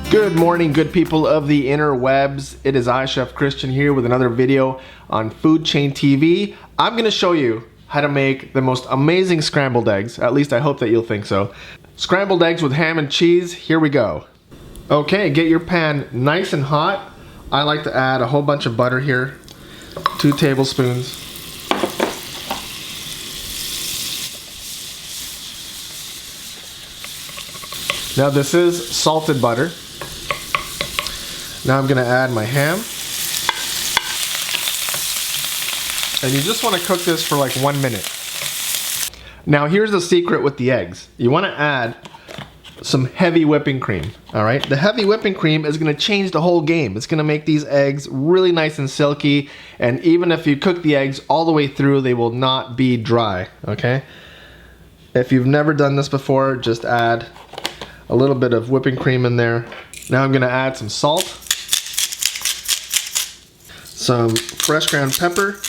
Good morning, good people of the interwebs. It is I, Chef Christian, here with another video on Food Chain TV. I'm going to show you how to make the most amazing scrambled eggs. At least I hope that you'll think so. Scrambled eggs with ham and cheese. Here we go. Okay, get your pan nice and hot. I like to add a whole bunch of butter here. 2 tablespoons. Now this is salted butter. Now I'm going to add my ham. And you just want to cook this for like 1 minute. Now here's the secret with the eggs. You want to add some heavy whipping cream, all right? The heavy whipping cream is going to change the whole game. It's going to make these eggs really nice and silky, and even if you cook the eggs all the way through, they will not be dry, okay? If you've never done this before, just add a little bit of whipping cream in there. Now I'm going to add some salt, some fresh ground pepper,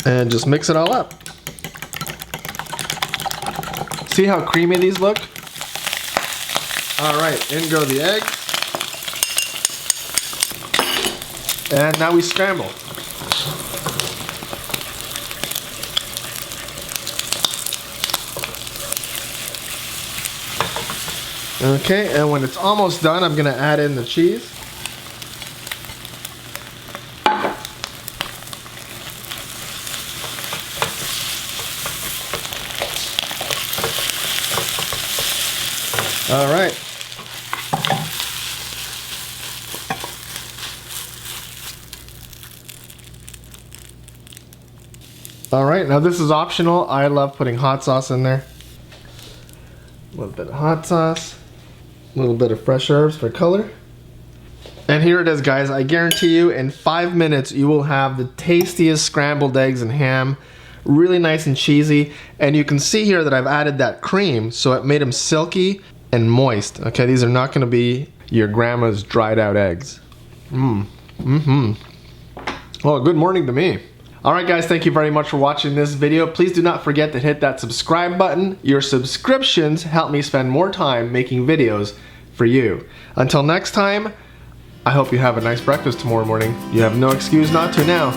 and just mix it all up. See how creamy these look? All right, in go the egg. And now we scramble. Okay, and when it's almost done, I'm gonna add in the cheese. All right. All right, now this is optional. I love putting hot sauce in there. A little bit of hot sauce, a little bit of fresh herbs for color. And here it is, guys. I guarantee you in 5 minutes you will have the tastiest scrambled eggs and ham. Really nice and cheesy. And you can see here that I've added that cream, so it made them silky and moist. Okay, these are not going to be your grandma's dried out eggs. Well, good morning to me. Alright guys, thank you very much for watching this video. Please do not forget to hit that subscribe button. Your subscriptions help me spend more time making videos for you. Until next time, I hope you have a nice breakfast tomorrow morning. You have no excuse not to now.